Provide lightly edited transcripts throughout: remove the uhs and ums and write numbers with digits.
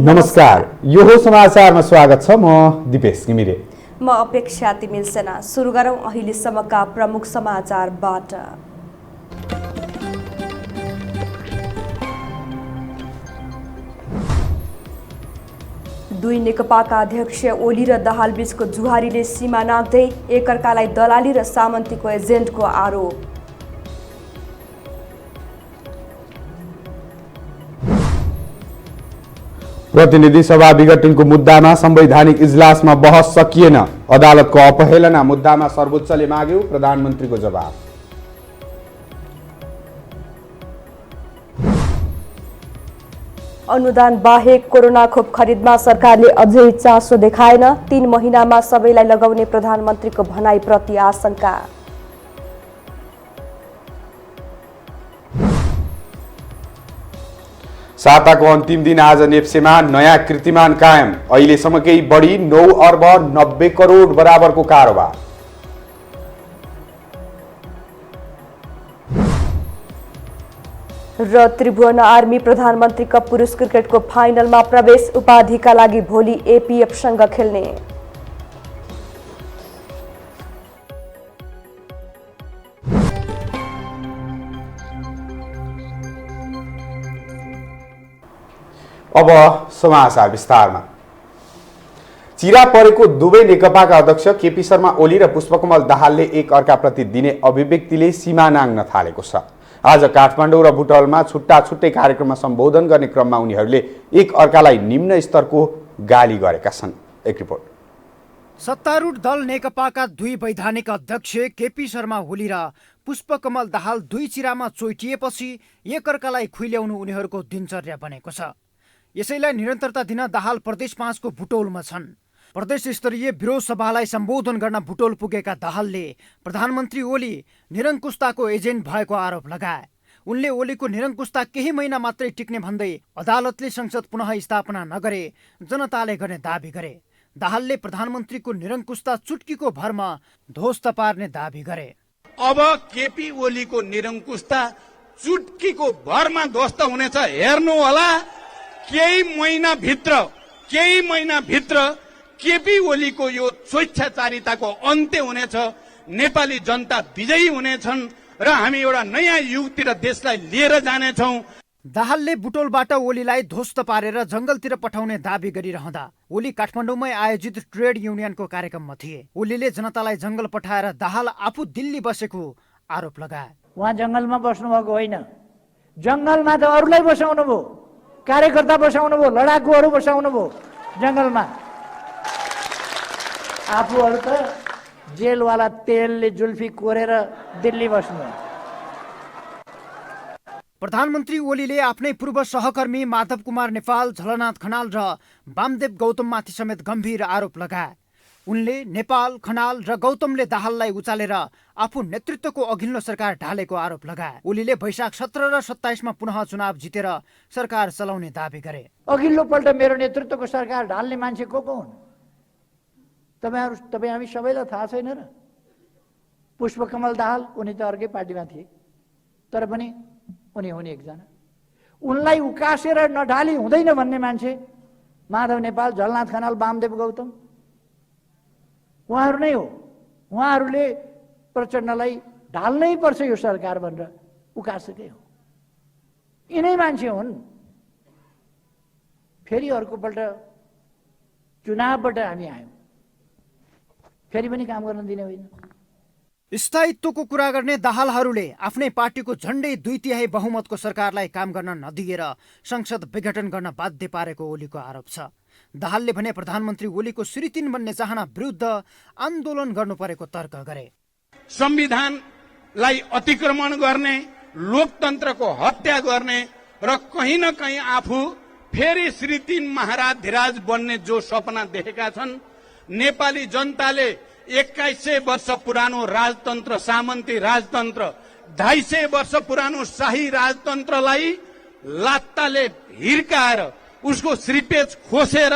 नमस्कार, यो हो समाचारमा स्वागत छ। म दिपेश घिमिरे। म अपेक्षा तिमिल सेना। सुरु गरौँ अहिलेसम्मका प्रमुख समाचारबाट। दुई नेकपाका अध्यक्ष ओली र दाहाल बीचको जुहारीले सीमा नाग्दै एकअर्कालाई दलाली र सामन्तीको एजेन्टको आरोप। प्रतिनिधि सभा विघटनको मुद्दामा संवैधानिक इजलासमा बहस सकिएन। अदालतको अपहेलना मुद्दामा सर्वोच्चले माग्यो, प्रधानमन्त्रीको जवाफ। अनुदान बाहेक कोरोना खोप खरिदमा सरकारले अझै चासो देखाएन। 3 महिनामा सबैलाई लगाउने प्रधानमन्त्रीको भनाइप्रति आशंका। साताको अन्तिम दिन आज नेप्सेमा नयाँ कीर्तिमान कायम। अहिलेसम्मकै बढी 9 अर्ब 90 करोड बराबरको कारोबार। र त्रिभुवन आर्मी प्रधानमन्त्री कप पुरुष क्रिकेटको फाइनलमा प्रवेश। उपाधिका लागि भोलि एपीएफसँग खेल्ने। अब समाचार विस्तारमा। चिरा परेको दुवै नेकपाका अध्यक्ष केपी शर्मा ओली र पुष्पकमल दाहालले एक अर्काप्रति दिने अभिव्यक्तिले सीमा नाग्न थालेको छ। आज काठमाडौँ र बुटवलमा छुट्टा छुट्टै कार्यक्रममा सम्बोधन गर्ने क्रममा उनीहरूले एक अर्कालाई निम्न स्तरको गाली गरेका छन्। एक रिपोर्ट। सत्तारूढ दल नेकपाका दुई वैधानिक अध्यक्ष केपी शर्मा ओली र पुष्पकमल दाहाल दुई चिरामा चोइटिएपछि एकअर्कालाई खुइल्याउनु उनीहरूको दिनचर्या बनेको छ। यसैलाई निरन्तरता दिन दाहाल प्रदेश 5 को बुटोलमा छन्। प्रदेश स्तरीय विरोध सभालाई सम्बोधन गर्न बुटोल पुगेका दाहालले प्रधानमन्त्री ओली निरङ्कुशताको एजेन्ट भएको आरोप लगाए। उनले ओलीको निरङ्कुशता केही महिना मात्रै टिक्ने भन्दै अदालतले संसद पुनः स्थापना नगरे जनताले गर्ने दाबी गरे। दाहालले प्रधानमन्त्रीको निरङ्कुशता चुट्कीको भरमा ध्वस्त पार्ने दाबी गरे। अब केपी ओलीको निरङ्कुशता चुट्कीको भरमा ध्वस्त हुनेछ, हेर्नु होला। केही महिनाभित्र केपी ओलीको यो स्वेच्छाचारिताको अन्त्य हुनेछ। नेपाली जनता विजयी हुनेछन् र हामी एउटा नयाँ युगतिर देशलाई लिएर जानेछौँ। दाहालले बुटोलबाट ओलीलाई ध्वस्त पारेर जंगलतिर पठाउने दाबी गरिरहँदा ओली काठमाडौँमै आयोजित ट्रेड युनियनको कार्यक्रममा थिए। ओलीले जनतालाई जंगल पठाएर दाहाल आफू दिल्ली बसेको आरोप लगाए। उहाँ जंगलमा बस्नु भएको होइन, जंगलमा त अरूलाई बसाउनु भयो, कार्यकर्ता बसाउनु भयो, लडाकुहरू बसाउनु भयो जंगलमा। आफूहरू त जेलवाला तेलले जुल्फी कोरेर दिल्ली बस्नु। प्रधानमन्त्री ओलीले आफ्नै पूर्व सहकर्मी माधव कुमार नेपाल, झलनाथ खनाल र वामदेव गौतममाथि समेत गम्भीर आरोप लगाए। उनले नेपाल, खनाल र गौतमले दाहाललाई उचालेर आफू नेतृत्वको अघिल्लो सरकार ढालेको आरोप लगाए। ओलीले वैशाख 17 र 27 मा पुनः चुनाव जितेर सरकार चलाउने दाबी गरे। अघिल्लो पल्ट मेरो नेतृत्वको सरकार ढाल्ने मान्छे को हुन्? तपाईँ हामी सबैलाई थाहा छैन र? पुष्पकमल दाहाल, उनी त अर्कै पार्टीमा थिए, तर पनि उनी हुने एकजना। उनलाई उकासेर नढाली हुँदैन भन्ने मान्छे माधव नेपाल, झलनाथ खनाल, वामदेव गौतम उहाँहरू नै हो। उहाँहरूले प्रचण्डलाई ढाल्नै पर्छ यो सरकार भनेर उकासेकै हो। यिनै मान्छे हुन्। फेरि अर्कोपल्ट चुनावबाट हामी आयौँ, फेरि पनि काम गर्न दिने होइन। स्थायित्वको कुरा गर्ने दाहालहरूले आफ्नै पार्टीको झण्डै 2/3 बहुमतको सरकारलाई काम गर्न नदिएर संसद विघटन गर्न बाध्य पारेको ओलीको आरोप छ। दाहालले भने प्रधानमन्त्री ओलीको श्री 3 बन्ने चाहना विरुद्ध आन्दोलन गर्नु परेको तर्क गरे। संविधानलाई अतिक्रमण गर्ने, लोकतन्त्रको हत्या गर्ने र कहीँ न कहीँ आफू फेरि श्री 3 महाराज बन्ने जो सपना देखेका छन्, नेपाली जनताले 2100 वर्ष पुरानो राजतन्त्र, सामन्ती राजतन्त्र, 250 वर्ष पुरानो शाही राजतन्त्रलाई लात्ताले हिर्काएर उसको श्रीपेज खोसेर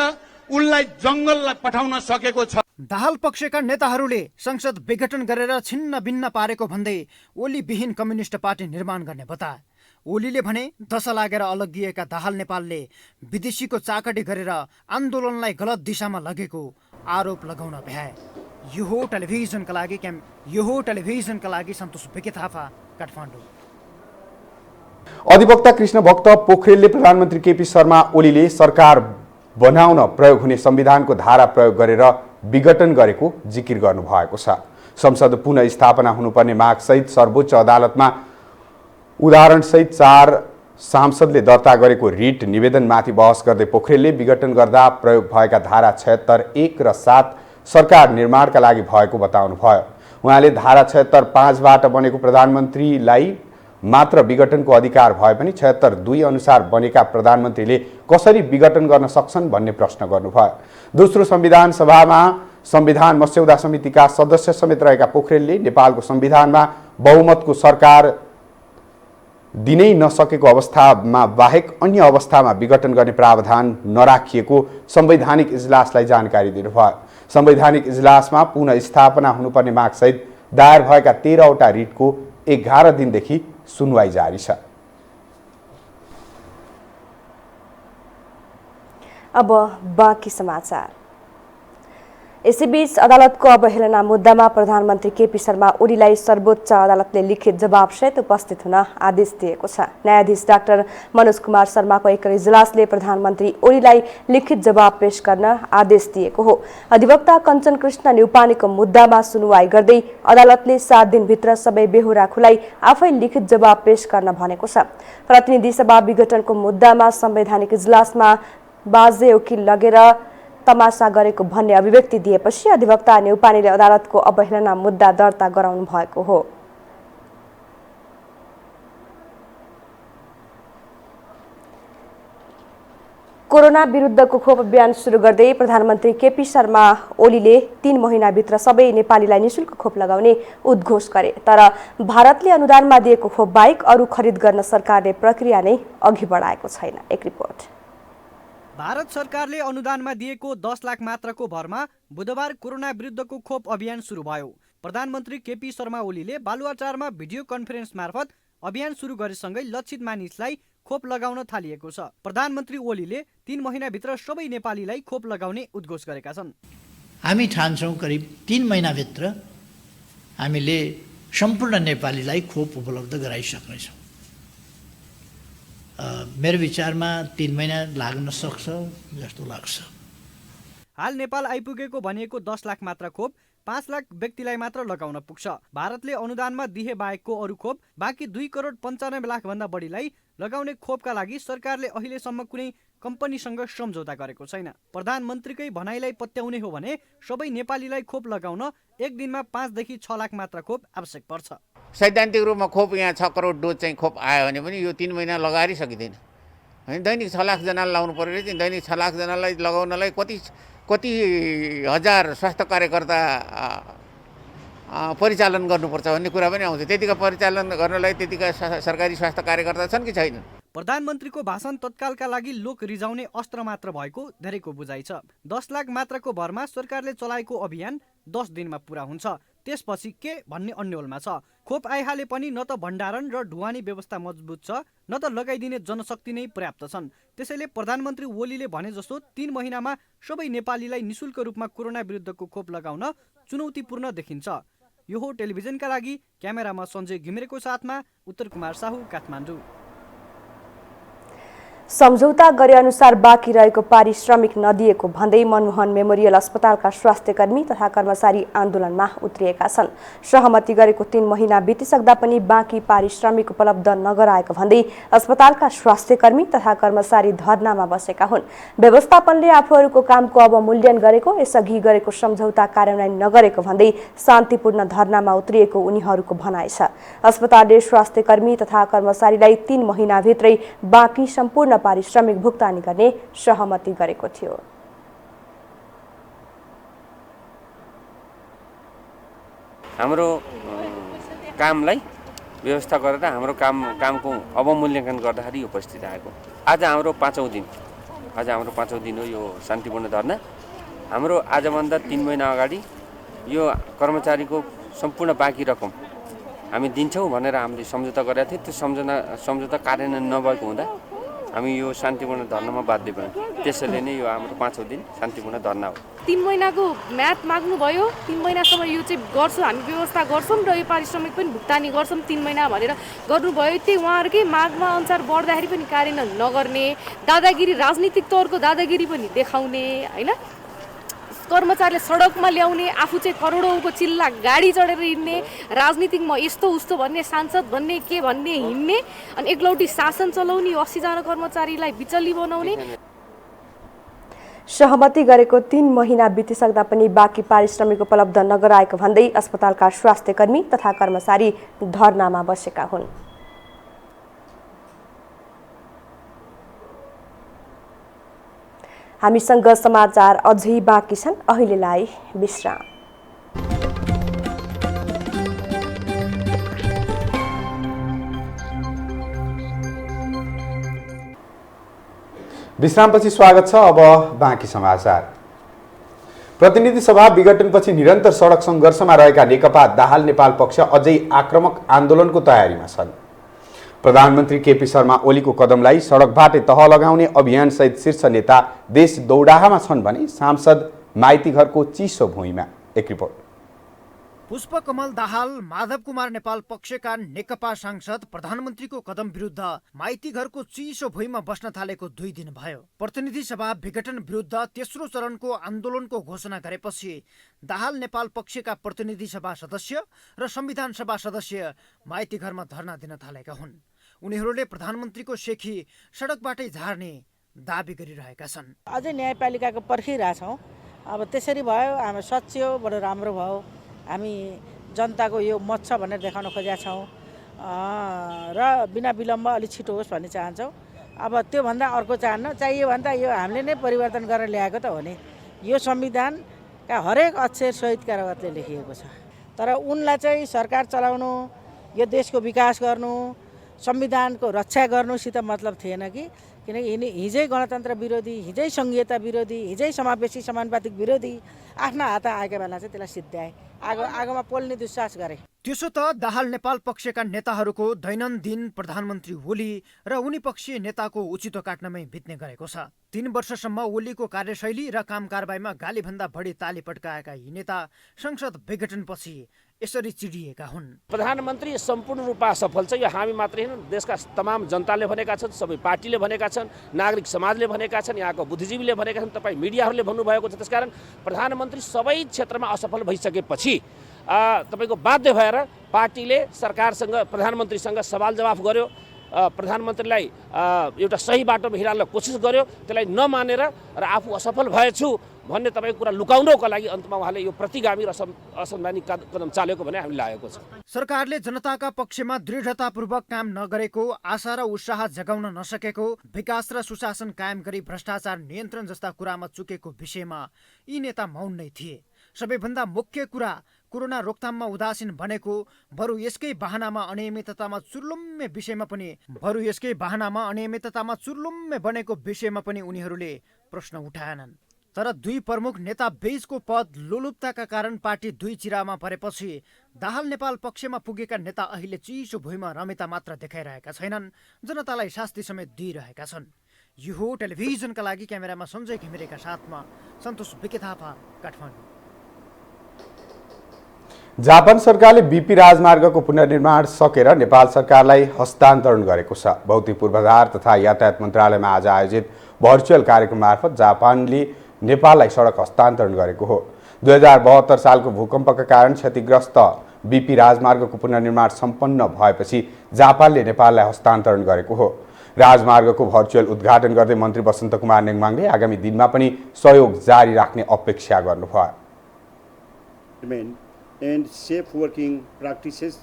उनलाई जंगललाई पठाउन सकेको छ। दाहाल पक्षका नेताहरूले संसद विघटन गरेर छिन्न भिन्न पारेको भन्दै ओली विहीन कम्युनिस्ट पार्टी निर्माण गर्ने बताए। ओलीले भने दशा लागेर अलग्गिएका दाहाल नेपालले विदेशीको चाकटी गरेर आन्दोलनलाई गलत दिशामा लगेको आरोप लगाउन भ्याए। यो हो टेलिभिजनका लागि सन्तोष विके थापा, काठमाडौँ। अधिवक्ता कृष्ण भक्त पोखरेलले प्रधानमन्त्री केपी शर्मा ओलीले सरकार बनाउन प्रयोग हुने संविधानको धारा प्रयोग गरेर विघटन गरेको जिकिर गर्नुभएको छ। संसद पुनः स्थापना हुनुपर्ने मागसहित सर्वोच्च अदालतमा उदाहरणसहित 4 सांसदले दर्ता गरेको रिट निवेदनमाथि बहस गर्दै पोखरेलले विघटन गर्दा प्रयोग भएका धारा 76, 1 र 7 सरकार निर्माणका लागि भएको बताउनुभयो। उहाँले धारा 76, 5बाट बनेको प्रधानमन्त्रीलाई मात्र विघटनको अधिकार भए पनि 76, 2 अनुसार बनेका प्रधानमन्त्रीले कसरी विघटन गर्न सक्छन् भन्ने प्रश्न गर्नुभयो। दोस्रो संविधान सभामा संविधान मस्यौदा समितिका सदस्य समेत रहेका पोखरेलले नेपालको संविधानमा बहुमतको सरकार दिनै नसकेको अवस्थामा बाहेक अन्य अवस्थामा विघटन गर्ने प्रावधान नराखिएको संवैधानिक इजलासलाई जानकारी दिनुभयो। संवैधानिक इजलासमा पुनः स्थापना हुनुपर्ने मागसहित दायर भएका 13वटा रिटको 11 दिनदेखि सुनवाई जारी छ। अब बाँकी समाचार। यसैबीच अदालतको अवहेलना मुद्दामा प्रधानमन्त्री केपी शर्मा ओलीलाई सर्वोच्च अदालतले लिखित जवाबसहित उपस्थित हुन आदेश दिएको छ। न्यायाधीश डाक्टर मनोज कुमार शर्माको एक इजलासले प्रधानमन्त्री ओलीलाई लिखित जवाब पेश गर्न आदेश दिएको हो। अधिवक्ता कञ्चन कृष्ण न्यौपानेको मुद्दामा सुनवाई गर्दै अदालतले 7 दिनभित्र सबै बेहोरा खुलाई आफै लिखित जवाब पेश गर्न भनेको छ। प्रतिनिधि सभा विघटनको मुद्दामा संवैधानिक इजलासमा बाजे वकिल लगेर तमासा गरेको भन्ने अभिव्यक्ति दिएपछि अधिवक्ता न्यौपानेले अदालतको अवहेलना मुद्दा दर्ता गराउनु भएको हो। कोरोना विरुद्धको खोप अभियान सुरु गर्दै प्रधानमन्त्री केपी शर्मा ओलीले 3 महिनाभित्र सबै नेपालीलाई निशुल्क खोप लगाउने उद्घोष गरे। तर भारतले अनुदानमा दिएको खोप बाहेक अरू खरिद गर्न सरकारले प्रक्रिया नै अघि बढाएको छैन। एक रिपोर्ट। भारत सरकारले अनुदानमा दिएको 10 लाख मात्रको भरमा बुधबार कोरोना विरुद्धको खोप अभियान सुरु भयो। प्रधानमन्त्री केपी शर्मा ओलीले बालुवाटारमा भिडियो कन्फरेन्स मार्फत अभियान सुरु गरेसँगै लक्षित मानिसलाई खोप लगाउन थालिएको छ। प्रधानमन्त्री ओलीले 3 महिनाभित्र सबै नेपालीलाई खोप लगाउने उद्घोष गरेका छन्। हामी ठान्छौँ करिब 3 महिनाभित्र हामीले सम्पूर्ण नेपालीलाई खोप उपलब्ध गराइसक्नेछौँ। मेरो विचारमा 3 महिना लाग्न सक्छ जस्तो लाग्छ। हाल नेपाल आइपुगेको भनिएको 10 लाख मात्र खोप 5 लाख व्यक्तिलाई मात्र लगाउन पुग्छ। भारतले अनुदानमा दिए बाहेकको अरू खोप बाँकी 2 करोड 95 लाख भन्दा बढीलाई लगाउने खोपका लागि सरकारले अहिलेसम्म कुनै कम्पनीसँग सम्झौता गरेको छैन। प्रधानमन्त्रीकै भनाइलाई पत्याउने हो भने सबै नेपालीलाई खोप लगाउन एक दिनमा 5 देखि 6 लाख मात्र खोप आवश्यक पर्छ। सैद्धान्तिक रूपमा खोप यहाँ 6 करोड डोज चाहिँ खोप आयो भने पनि यो 3 महिना लगाएर सकिँदैन होइन। दैनिक 6 लाख जनालाई लगाउनु पर्यो चाहिँ दैनिक 6 लाख जनालाई लगाउनलाई कति हजार स्वास्थ्य कार्यकर्ता परिचालन गर्नुपर्छ भन्ने कुरा पनि आउँछ। त्यतिका परिचालन गर्नलाई त्यतिका सरकारी स्वास्थ्य कार्यकर्ता छन् कि छैनन्? प्रधानमन्त्रीको भाषण तत्कालका लागि लोक रिजाउने अस्त्र मात्र भएको धेरैको बुझाइ छ। 10 लाख मात्रको भरमा सरकारले चलाएको अभियान 10 दिनमा पुरा हुन्छ। त्यसपछि के भन्ने अन्यलमा छ। खोप आइहाले पनि न त भण्डारण र ढुवानी व्यवस्था मजबुत छ न त लगाइदिने जनशक्ति नै पर्याप्त छन्। त्यसैले प्रधानमन्त्री ओलीले भने जस्तो 3 महिनामा सबै नेपालीलाई निशुल्क रूपमा कोरोना विरुद्धको खोप लगाउन चुनौतीपूर्ण देखिन्छ। यो हो टेलिभिजनका लागि क्यामेरामा सञ्जय घिमिरेको साथमा उत्तर कुमार साहु, काठमाडौँ। सम्झौता गरे अनुसार बाँकी रहेको पारिश्रमिक नदिएको भन्दै मनमोहन मेमोरियल अस्पतालका स्वास्थ्यकर्मी तथा कर्मचारी आन्दोलनमा उत्रिएका छन्। सहमति गरेको 3 महिना बितिसक्दा पनि बाँकी पारिश्रमिक उपलब्ध नगराएको भन्दै अस्पतालका स्वास्थ्यकर्मी तथा कर्मचारी धरनामा बसेका हुन्। व्यवस्थापनले आफूहरूको कामको अवमूल्यन गरेको, यसअघि गरेको सम्झौता कार्यान्वयन नगरेको भन्दै शान्तिपूर्ण धरनामा उत्रिएको उनीहरूको भनाइ छ। अस्पतालले स्वास्थ्यकर्मी तथा कर्मचारीलाई 3 महिनाभित्रै बाँकी सम्पूर्ण पारिश्रमिक भुक्तानी गर्ने सहमति गरेको थियो। हाम्रो कामलाई व्यवस्था गरेर हाम्रो कामको अवमूल्यांकन गर्दाखेरि उपस्थित आएको। आज हाम्रो 5औं दिन हो यो शान्तिपूर्ण धरना। हाम्रो आजभन्दा 3 महिना अगाडि यो कर्मचारीको सम्पूर्ण बाँकी रकम हामी दिन्छौँ भनेर हामीले सम्झौता गरेका थियौँ। त्यो सम्झौता कार्यान्वयन नभएको हुँदा हामी यो शान्तिपूर्ण धर्नामा बाध्य भयौँ। त्यसैले नै यो हाम्रो 5औं दिन शान्तिपूर्ण धर्ना हो। 3 महिनाको म्याद माग्नुभयो, 3 महिनासम्म यो चाहिँ गर्छौँ, हामी व्यवस्था गर्छौँ र यो पारिश्रमिक पनि भुक्तानी गर्छौँ 3 महिना भनेर गर्नुभयो। त्यही उहाँहरूकै मागमा अनुसार बढ्दाखेरि पनि कार्यान्वयन नगर्ने, दादागिरी, राजनीतिक तौरको दादागिरी पनि देखाउने होइन, कर्मचारीले सडकमा ल्याउने, आफू चाहिँ करोडौँको चिल्ला गाडी चढेर हिँड्ने, राजनीतिकमा यस्तो उस्तो भन्ने, सांसद भन्ने के भन्ने हिँड्ने, अनि एकलौटी शासन चलाउने, 80 जना कर्मचारीलाई बिचल्ली बनाउने। सहमति गरेको 3 महिना बितिसक्दा पनि बाँकी पारिश्रमिक उपलब्ध नगराएको भन्दै अस्पतालका स्वास्थ्यकर्मी तथा कर्मचारी धरनामा बसेका हुन्। हामीसँग समाचार अझै बाँकी छन्, अहिलेलाई विश्राम। विश्रामपछि स्वागत छ। अब बाँकी समाचार। प्रतिनिधि सभा विघटनपछि निरन्तर सडक सङ्घर्षमा रहेका नेकपा दाहाल नेपाल पक्ष अझै आक्रामक आन्दोलनको तयारीमा छन्। प्रधानमन्त्री केपी शर्मा ओलीको कदमलाई सडकबाटै तह लगाउने अभियानसहित शीर्ष नेता देश दौडाहामा छन् भने सांसद माइती घरको चिसो भुइँमा। एक रिपोर्ट। पुष्पकमल दाहाल, माधव कुमार नेपाल पक्षका नेकपा सांसद प्रधानमन्त्रीको कदम विरुद्ध माइती घरको चिसो भुइँमा बस्न थालेको 2 दिन भयो। प्रतिनिधि सभा विघटन विरुद्ध तेस्रो चरणको आन्दोलनको घोषणा गरेपछि दाहाल नेपाल पक्षका प्रतिनिधि सभा सदस्य र संविधान सभा सदस्य माइती घरमा धरना दिन थालेका हुन्। उनीहरूले प्रधानमन्त्रीको सेखी सडकबाटै झार्ने दाबी गरिरहेका छन्। अझै न्यायपालिकाको पर्खिरहेछौँ। अब त्यसरी भयो, हामी सच्चियो, बडो राम्रो भयो। हामी जनताको यो मत छ भनेर देखाउन खोजेका छौँ र बिना विलम्ब अलिक छिटो होस् भन्ने चाहन्छौँ। अब त्योभन्दा अर्को चाहन्न, चाहियो भने त यो हामीले नै परिवर्तन गरेर ल्याएको त हो नि। यो संविधानका हरेक अक्षर शहीद कारावातले लेखिएको छ। तर उनलाई चाहिँ सरकार चलाउनु, यो देशको विकास गर्नु, संविधानको रक्षा गर्नुसित मतलब थिएन कि, किनकि हिजै गणतन्त्र विरोधी, हिजै सङ्घीयता विरोधी, हिजै समावेशी समानुपातिक विरोधी आफ्ना हात आएका बेला चाहिँ त्यसलाई सिद्ध्याए, आगोमा पोल्ने दुस्साहस गरे। त्यसो त दाहाल नेपाल पक्षका नेताहरूको दैनन्दिन प्रधानमन्त्री ओली र उनी पक्षीय नेताको उचितो काट्नमै बित्ने गरेको छ। 3 वर्षसम्म ओलीको कार्यशैली र काम कारबाहीमा गालीभन्दा बढी ताली पड्काएका यी नेता संसद विघटनपछि यसरी चिडिएका हुन्। प्रधानमन्त्री सम्पूर्ण रूपमा सफल छ। यो हामी मात्रै होइन, देशका तमाम जनताले भनेका छन्, सबै पार्टीले भनेका छन्, नागरिक समाजले भनेका छन्, यहाँको बुद्धिजीवीले भनेका छन्, तपाईँ मिडियाहरूले भन्नुभएको छ। त्यसकारण प्रधानमन्त्री सबै क्षेत्रमा असफल भइसकेपछि तपाईँको बाध्य भएर पार्टीले सरकारसँग, प्रधानमन्त्रीसँग सवाल जवाफ गर्यो, प्रधानमन्त्रीलाई एउटा सही बाटोमा हिँड्न कोसिस गर्यो। त्यसलाई नमानेर र आफू असफल भएछु भन्ने तपाईँको कुरा लुकाउनको लागि अन्तमा उहाँले यो प्रतिगामी र असंवैधानिक कदम चालेको भने हामीले लागेको छ। सरकारले जनताका पक्षमा दृढतापूर्वक काम नगरेको, आशा र उत्साह जगाउन नसकेको, विकास र सुशासन कायम गरी भ्रष्टाचार नियन्त्रण जस्ता कुरामा चुकेको विषयमा यी नेता मौन नै थिए। सबैभन्दा मुख्य कुरा कोरोना रोकथाममा उदासीन बनेको, बरु यसकै बहानामा अनियमिततामा चुर्लुम्मे बनेको विषयमा पनि उनीहरूले प्रश्न उठाएनन्। तर 2 प्रमुख नेता बीचको पद लोलुपताका कारण पार्टी 2 चिरामा परेपछि दाहाल नेपाल पक्षमा पुगेका नेता अहिले चिसो भुइँमा रमिता मात्र देखाइरहेका छैनन्, जनतालाई शास्ति समेत दिइरहेका छन्। यो हो टेलिभिजनका लागि क्यामेरामा सञ्जय घिमिरेका साथमा सन्तोष बिके थापा, काठमाडौँ। जापान सरकारले बीपी राजमार्गको पुनर्निर्माण सकेर नेपाल सरकारलाई हस्तान्तरण गरेको छ। भौतिक पूर्वाधार तथा यातायात मन्त्रालयमा आज आयोजित भर्चुअल कार्यक्रम मार्फत जापानले नेपाललाई सडक हस्तान्तरण गरेको हो। 2072 सालको भूकम्पका कारण क्षतिग्रस्त बीपी राजमार्गको पुनर्निर्माण सम्पन्न भएपछि जापानले नेपाललाई हस्तान्तरण गरेको हो। राजमार्गको भर्चुअल उद्घाटन गर्दै मन्त्री वसन्त कुमार नेङमाङले आगामी दिनमा पनि सहयोग जारी राख्ने अपेक्षा गर्नुभयो। And safe working practices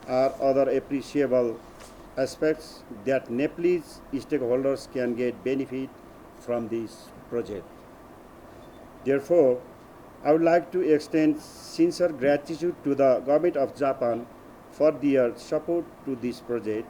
are other appreciable aspects that Nepalese stakeholders can get benefit from this project. Therefore, I would like to extend sincere gratitude to the government of Japan for their support to this project.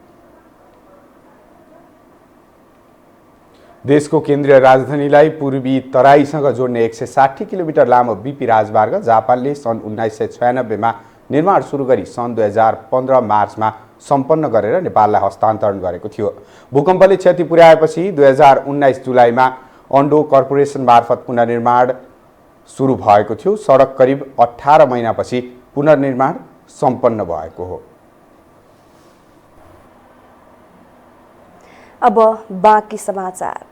देशको केन्द्रीय राजधानीलाई पूर्वी तराईसँग जोड्ने 160 kilometre लामो BP राजमार्ग जापानले सन् 1996 मा निर्माण सुरु गरी सन् 2015 मार्चमा सम्पन्न गरेर नेपाललाई हस्तान्तरण गरेको थियो। भूकम्पले क्षति पुर्याएपछि 2019 जुलाईमा अन्डो कर्पोरेसन मार्फत पुनर्निर्माण सुरु भएको थियो। सडक करिब 18 महिनापछि पुनर्निर्माण सम्पन्न भएको हो। अब बाँकी समाचार।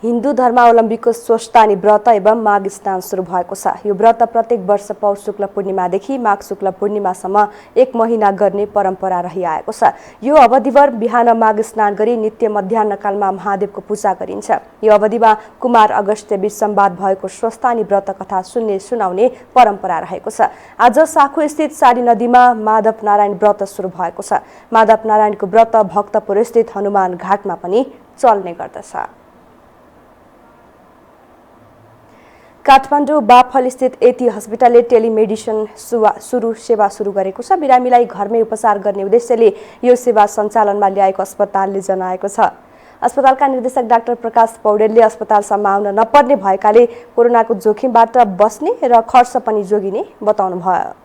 हिन्दू धर्मावलम्बीको स्वस्थानी व्रत एवं माघ स्नान सुरु भएको छ। यो व्रत प्रत्येक वर्ष पौष शुक्ल पूर्णिमादेखि माघ शुक्ल पूर्णिमासम्म 1 महिना गर्ने परम्परा रहिआएको छ। यो अवधिभर बिहान माघ स्नान गरी नित्य मध्याह्नकालमा महादेवको पूजा गरिन्छ। यो अवधिमा कुमार अगस्त्य बीच संवाद भएको स्वस्थानी व्रत कथा सुन्ने सुनाउने परम्परा रहेको छ। आज साखु स्थित सारी नदीमा माधव नारायण व्रत सुरु भएको छ। माधव नारायणको व्रत भक्तपुर स्थित हनुमान घाटमा पनि चल्ने गर्दछ। काठमाडौँ बाफल स्थित एटी हस्पिटलले टेलिमेडिसिन सेवा सुरु गरेको छ। बिरामीलाई घरमै उपचार गर्ने उद्देश्यले यो सेवा सञ्चालनमा ल्याएको अस्पतालले जनाएको छ। अस्पतालका निर्देशक डाक्टर प्रकाश पौडेलले अस्पतालसम्म आउन नपर्ने भएकाले कोरोनाको जोखिमबाट बस्ने र खर्च पनि जोगिने बताउनुभयो।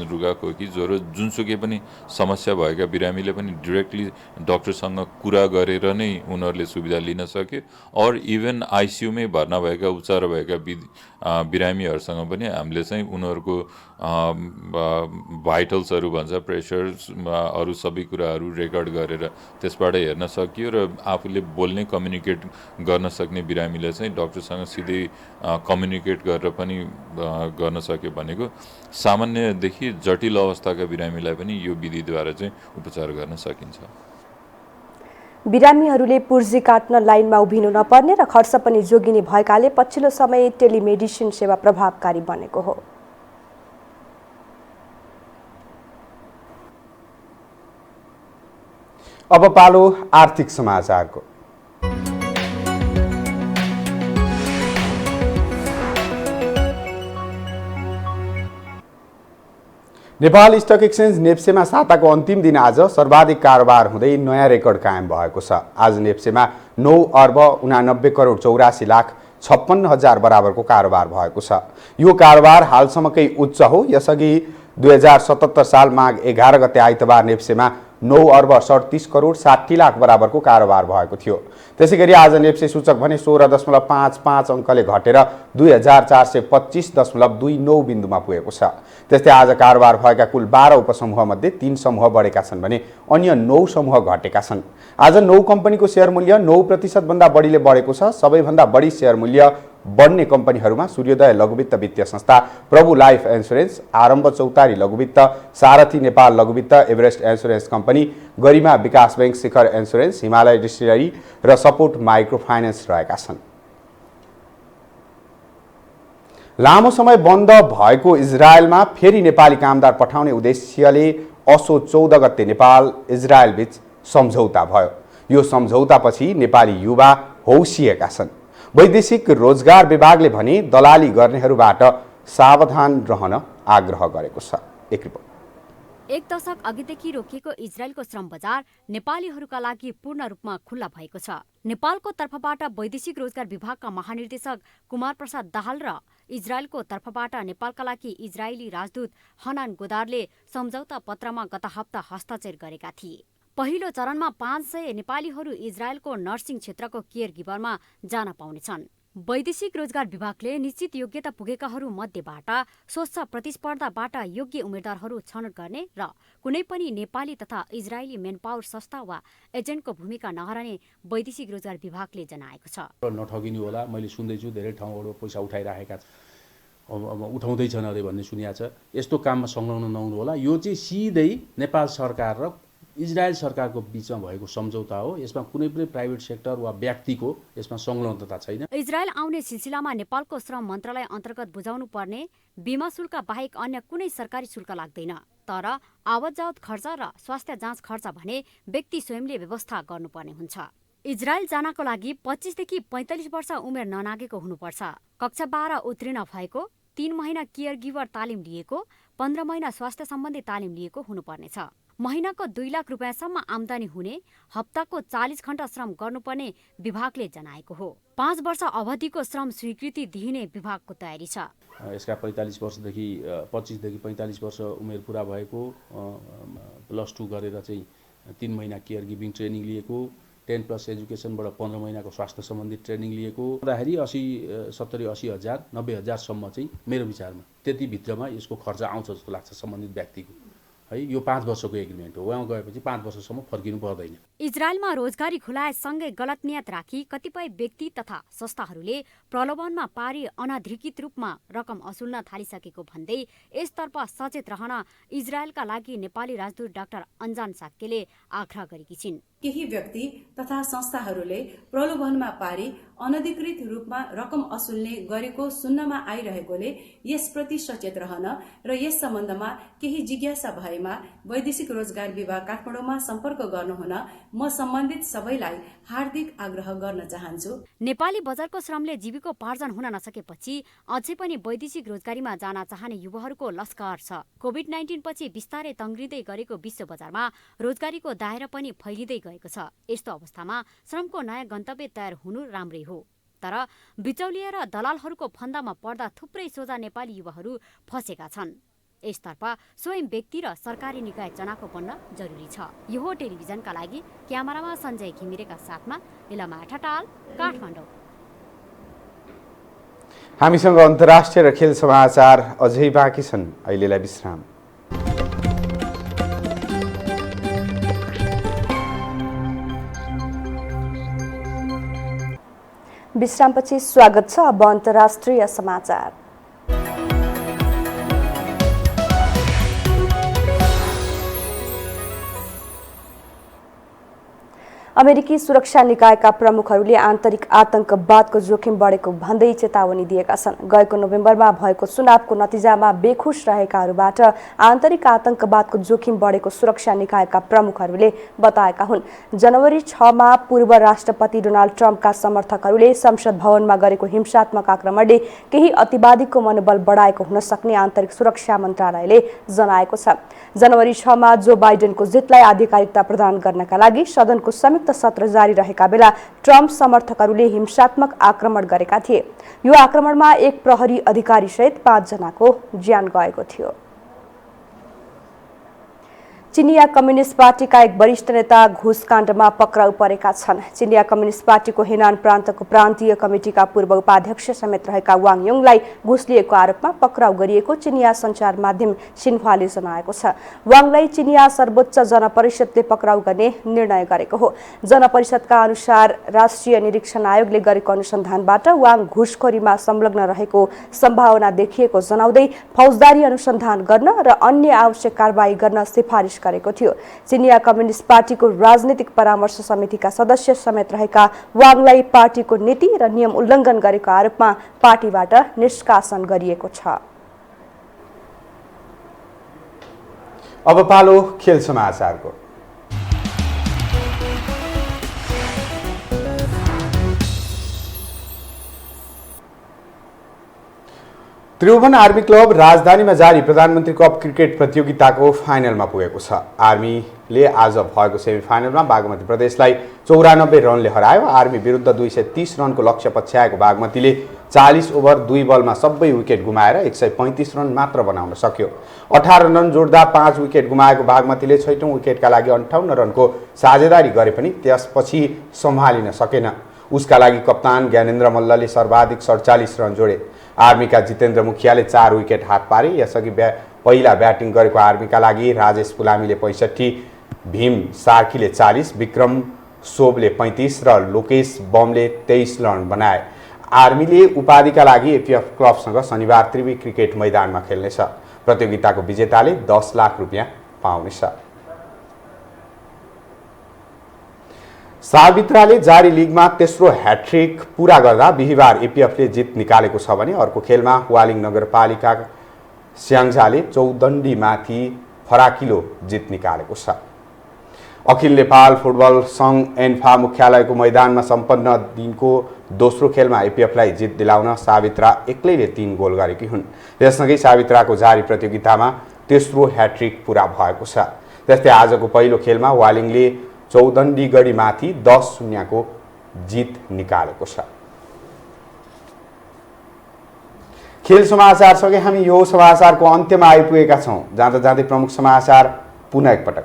रुगाखोकी ज्वरो जुनसुकै पनि समस्या भएका बिरामीले पनि डाइरेक्टली डाक्टरसँग कुरा गरेर नै उनीहरूले सुविधा लिन सके। और इभन आइसियुमै भर्ना भएका उपचार भएका बिरामीहरूसँग पनि हामीले चाहिँ उनीहरूको भाइटल्सहरू भन्छ, प्रेसर्स अरू सबै कुराहरू रेकर्ड गरेर त्यसबाट हेर्न सकियो र आफूले बोल्ने कम्युनिकेट गर्न सक्ने बिरामीले चाहिँ डाक्टरसँग सिधै कम्युनिकेट गरेर पनि गर्न सक्यो भनेको सामान्यदेखि जटिल अवस्थाका बिरामीलाई पनि यो विधिद्वारा चाहिँ उपचार गर्न सकिन्छ। बिरामीहरूले पुर्जी काट्न लाइनमा उभिनु नपर्ने र खर्च पनि जोगिने भएकाले पछिल्लो समय टेलिमेडिसिन सेवा प्रभावकारी बनेको हो। अब पालो आर्थिक समाचारको। नेपाल स्टक एक्सचेन्ज नेप्सेमा साताको अन्तिम दिन आज सर्वाधिक कारोबार हुँदै नयाँ रेकर्ड कायम भएको छ। आज नेप्सेमा 9 अर्ब 89 करोड 84 लाख 56 हजार बराबरको कारोबार भएको छ। यो कारोबार हालसम्मकै उच्च हो। यसअघि 2077 साल माघ 11 गते आइतबार नेप्सेमा 9 अर्ब 37 करोड 60 लाख बराबरको कारोबार भएको थियो। त्यसैगरी आज नेप्से सूचक भने 16.55 अङ्कले घटेर 2425.29 बिन्दुमा पुगेको छ। त्यस्तै आज कारोबार भएका कुल 12 उपसमूहमध्ये 3 समूह बढेका छन् भने अन्य 9 समूह घटेका छन्। आज 9 कम्पनीको सेयर मूल्य 9% भन्दा बढीले बढेको छ। सबैभन्दा बढी सेयर मूल्य बढ्ने कम्पनीहरूमा सूर्योदय लघुवित्त वित्तीय संस्था, प्रभु लाइफ इन्स्योरेन्स, आरम्भ चौतारी लघुवित्त, सारथी नेपाल लघुवित्त, एभरेस्ट इन्स्योरेन्स कम्पनी, गरिमा विकास बैंक, शिखर इन्स्योरेन्स, हिमालय डिस्टिलरी र सपोर्ट माइक्रो फाइनेन्स रहेका छन्। लामो समय बन्द भएको इजरायलमा फेरि नेपाली कामदार पठाउने उद्देश्यले असोज 14 गते नेपाल इजरायल बीच सम्झौता भयो। यो सम्झौतापछि नेपाली युवा हौसिएका छन्। वैदेशिक रोजगार विभागले भने दलाली गर्नेहरूबाट सावधान रहन आग्रह गरेको छ। एक रिपोर्ट। 1 दशक अघिदेखि रोकिएको इजरायलको श्रम बजार नेपालीहरूका लागि पूर्ण रूपमा खुल्ला भएको छ। नेपालको तर्फबाट वैदेशिक रोजगार विभागका महानिर्देशक कुमार प्रसाद दाहाल र इजरायलको तर्फबाट नेपालका लागि इजरायली राजदूत हनान गोदारले सम्झौता पत्रमा गत हप्ता हस्ताक्षर गरेका थिए। पहिलो चरणमा 500 नेपालीहरू इजरायलको नर्सिङ क्षेत्रको केयर गिभरमा जान पाउनेछन्। वैदेशिक रोजगार विभागले निश्चित योग्यता पुगेकाहरू मध्येबाट स्वच्छ प्रतिस्पर्धाबाट योग्य उम्मेद्वारहरू छनौट गर्ने र कुनै पनि नेपाली तथा इजरायली मेनपावर संस्था वा एजेन्टको भूमिका नहराने वैदेशिक रोजगार विभागले जनाएको छ। नठगिनु होला, मैले सुन्दैछु धेरै ठाउँबाट पैसा उठाइराखेका उठाउँदैछन् अरे भन्ने सुनिएको छ। यस्तो काममा संलग्न नहुनु होला। यो चाहिँ सिधै नेपाल सरकार र इजरायल सरकारको बीचमा भएको सम्झौता हो। यसमा कुनै पनि प्राइभेट सेक्टर वा व्यक्तिको यसमा संलग्नता छैन। इजरायल आउने सिलसिलामा नेपालको श्रम मन्त्रालय अन्तर्गत बुझाउनु पर्ने बीमा शुल्क बाहेक अन्य कुनै सरकारी शुल्क लाग्दैन। तर आवत जावत खर्च र स्वास्थ्य जाँच खर्च भने व्यक्ति स्वयंले व्यवस्था गर्नुपर्ने हुन्छ। इजरायल जानको लागि 25 देखि 45 वर्ष उमेर ननागेको हुनुपर्छ। कक्षा 12 उत्तीर्ण भएको, 3 महिना केयर गिभर तालिम लिएको, 15 महिना स्वास्थ्य सम्बन्धी तालिम लिएको हुनुपर्नेछ। महिनाको 2 लाख रुपियाँसम्म आम्दानी हुने, हप्ताको 40 घण्टा श्रम गर्नुपर्ने विभागले जनाएको हो। 5 वर्ष अवधिको श्रम स्वीकृति दिइने विभागको तयारी छ। यसका 25 वर्षदेखि 45 वर्ष उमेर पुरा भएको, +2 गरेर चाहिँ 3 महिना केयर गिभिङ ट्रेनिङ लिएको, 10+ एजुकेसनबाट 15 महिनाको स्वास्थ्य सम्बन्धी ट्रेनिङ लिएको, गर्दाखेरि 70-80 हजार 90 हजारसम्म चाहिँ मेरो विचारमा त्यति भित्रमा यसको खर्च आउँछ जस्तो लाग्छ सम्बन्धित व्यक्तिको। है, यो 5 वर्षको एग्रिमेन्ट हो। वहाँ गएपछि 5 वर्षसम्म फर्किनु पर्दैन। इजरायलमा रोजगारी खुलाएसँगै गलत नियत राखी कतिपय व्यक्ति तथा संस्थाहरूले प्रलोभनमा पारी अनाधिकृत रूपमा रकम असुल्न थालिसकेको भन्दै यसतर्फ सचेत रहन इजरायलका लागि नेपाली राजदूत डाक्टर अन्जान साक्यले आग्रह गरेकी छिन्। केही व्यक्ति तथा संस्थाहरूले प्रलोभनमा पारी अनधिकृत रूपमा रकम असुल्ने गरेको सुन्नमा आइरहेकोले यसप्रति सचेत रहन र यस सम्बन्धमा केही जिज्ञासा भएमा वैदेशिक रोजगार विभाग काठमाडौँमा सम्पर्क गर्नुहुन म सम्बन्धित सबैलाई हार्दिक आग्रह गर्न चाहन्छु। नेपाली बजारको श्रमले जीविकोपार्जन हुन नसकेपछि अझै पनि वैदेशिक रोजगारीमा जान चाहने युवाहरूको लस्कर छ। कोभिड-19 पछि बिस्तारै तङ्ग्रिँदै गरेको विश्व बजारमा रोजगारीको दायरा पनि फैलिँदै गएको छ। यस्तो अवस्थामा श्रमको नयाँ गन्तव्य तयार हुनु राम्रै हो, तर बिचौलिया र दलालहरूको फन्दामा पर्दा थुप्रै सोझा नेपाली युवाहरू फँसेका छन्। यसतर्फ स्वयं व्यक्ति र सरकारी निकाय चनाखो बन्न जरुरी छ। यो हो टेलिभिजनका लागि क्यामेरामा सञ्जय घिमिरेका साथमा इलामा ठटाल, काठमाडौँ। हामीसँग अन्तर्राष्ट्रिय र खेल समाचार अझै बाँकी छन्। अहिलेलाई विश्राम। विश्रामपछि स्वागत छ। अब अन्तर्राष्ट्रिय समाचार। अमेरिकी सुरक्षा निकायका प्रमुखहरूले आन्तरिक आतंकवादको जोखिम बढेको भन्दै चेतावनी दिएका छन्। गएको नोभेम्बरमा भएको चुनावको नतिजामा बेखुस रहेकाहरूबाट आन्तरिक आतंकवादको जोखिम बढेको सुरक्षा निकायका प्रमुखहरूले बताएका हुन्। जनवरी 6 मा पूर्व राष्ट्रपति डोनाल्ड ट्रम्पका समर्थकहरूले संसद भवनमा गरेको हिंसात्मक आक्रमणले केही अतिवादीको मनोबल बढाएको हुन सक्ने आन्तरिक सुरक्षा मन्त्रालयले जनाएको छ। जनवरी 6 मा जो बाइडेनको जितलाई आधिकारिकता प्रदान गर्नका लागि सदनको संयुक्त सत्र जारी रहेका बेला ट्रम्प समर्थकहरूले हिंसात्मक आक्रमण गरेका थिए। यो आक्रमणमा एक प्रहरी अधिकारी सहित 5 जनाको ज्यान गएको थियो। चिनिया कम्युनिस्ट पार्टीका एक वरिष्ठ नेता घुसकाण्डमा पक्राउ परेका छन्। चिनिया कम्युनिस्ट पार्टीको हेनान प्रान्तको प्रान्तीय कमिटीका पूर्व उपाध्यक्ष समेत रहेका वाङ योङलाई घुस लिएको आरोपमा पक्राउ गरिएको चिनिया सञ्चार माध्यम सिन्ह्वाले जनाएको छ। वाङलाई चिनिया सर्वोच्च जनपरिषदले पक्राउ गर्ने निर्णय गरेको हो। जनपरिषदका अनुसार राष्ट्रिय निरीक्षण आयोगले गरेको अनुसन्धानबाट वाङ घुसखोरीमा संलग्न रहेको सम्भावना देखिएको जनाउँदै फौजदारी अनुसन्धान गर्न र अन्य आवश्यक कारबाही गर्न सिफारिस गरेको थियो। चिनिया कम्युनिस्ट पार्टीको राजनीतिक परामर्श समितिका सदस्य समेत रहेका वाङलाई पार्टीको नीति र नियम उल्लङ्घन गरेको आरोपमा पार्टीबाट निष्कासन गरिएको छ। अब पालो खेल समाचारको। त्रिभुवन आर्मी क्लब राजधानीमा जारी प्रधानमन्त्री कप क्रिकेट प्रतियोगिताको फाइनलमा पुगेको छ। आर्मीले आज भएको सेमिफाइनलमा बागमती प्रदेशलाई 94 रनले हरायो। आर्मी विरुद्ध 230 रनको लक्ष्य पछ्याएको बागमतीले 40 ओभर 2 बलमा सबै विकेट गुमाएर 135 रन मात्र बनाउन सक्यो। 18 रन जोड्दा 5 विकेट गुमाएको बागमतीले 6औं विकेटका लागि 58 रनको साझेदारी गरे पनि त्यसपछि सम्हालिन सकेन। उसका लागि कप्तान ज्ञानेन्द्र मल्लले सर्वाधिक 47 रन जोडे। आर्मीका जितेन्द्र मुखियाले 4 विकेट हात पारे। यसअघि पहिला ब्याटिङ गरेको आर्मीका लागि राजेश पुलामीले 65, भीम सार्कीले 40, विक्रम सोबले 35 र लोकेश बमले 23 रन बनाए। आर्मीले उपाधिका लागि एपीएफ क्लबसँग शनिबार त्रिवी क्रिकेट मैदानमा खेल्नेछ। प्रतियोगिताको विजेताले 10 लाख रुपियाँ पाउनेछ। सावित्राले जारी लिगमा तेस्रो ह्याट्रिक पूरा गर्दा बिहिबार एपीएफले जित निकालेको छ भने अर्को खेलमा वालिङ नगरपालिका स्याङ्जाले चौदण्डीमाथि फराकिलो जित निकालेको छ। अखिल नेपाल फुटबल सङ्घ एन्फा मुख्यालयको मैदानमा सम्पन्न दिनको दोस्रो खेलमा एपीएफलाई जित दिलाउन सावित्रा एक्लैले 3 गोल गरेकी हुन्। यससँगै सावित्राको जारी प्रतियोगितामा तेस्रो ह्याट्रिक पूरा भएको छ। त्यस्तै आजको पहिलो खेलमा वालिङले चौदण्डीगढीमाथि 10-0 को जित निकालेको छ। खेल समाचारसँगै हामी यो समाचारको अन्त्यमा आइपुगेका छौँ। जाँदा जाँदै प्रमुख समाचार पुनः एकपटक।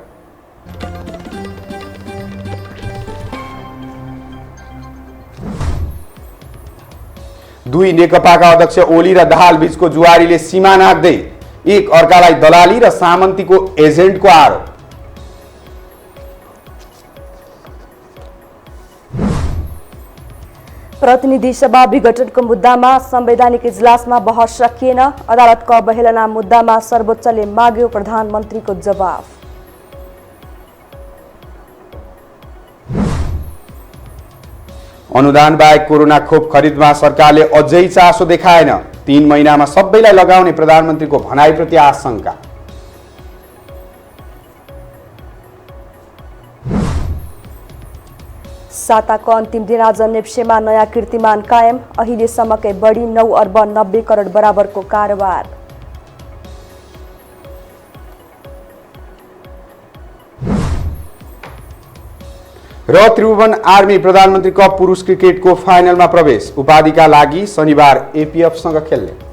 दुई नेकपाका अध्यक्ष ओली र दाहाल बीचको जुवारीले सीमा नाग्दै एक अर्कालाई दलाली र सामन्तीको एजेन्टको आरोप। प्रतिनिधि सभा विघटनको मुद्दामा संवैधानिक इजलासमा बहस सकिएन। अदालतको अवहेलना मुद्दामा सर्वोच्चले माग्यो प्रधानमन्त्रीको जवाफ। अनुदान बाहेक कोरोना खोप खरिदमा सरकारले अझै चासो देखाएन। 3 महिनामा सबैलाई लगाउने प्रधानमन्त्रीको भनाइप्रति आशंका। साताको अन्तिम दिन आज नेप्सेमा नयाँ कीर्तिमान कायम। अहिलेसम्मकै बढी 9 अर्ब 90 करोड बराबरको कारोबार। र त्रिभुवन आर्मी प्रधानमन्त्री कप पुरुष क्रिकेटको फाइनलमा प्रवेश। उपाधिका लागि शनिबार एपीएफसँग खेल्ने।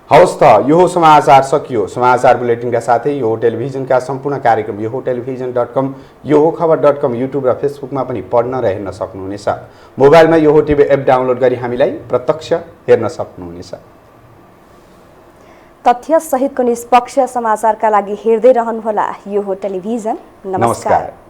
हवस् त यो समाचार सकियो। समाचार बुलेटिनका साथै यो टेलिभिजनका सम्पूर्ण कार्यक्रम यो टेलिभिजन.com, यो खबर.com, युट्युब र फेसबुकमा पनि पढ्न र हेर्न सक्नुहुनेछ। मोबाइलमा यो टिभी एप डाउनलोड गरी हामीलाई प्रत्यक्ष हेर्न सक्नुहुनेछ। तथ्य सहितको निष्पक्ष समाचारका लागि हेर्दै रहनुहोला यो टेलिभिजन। नमस्कार।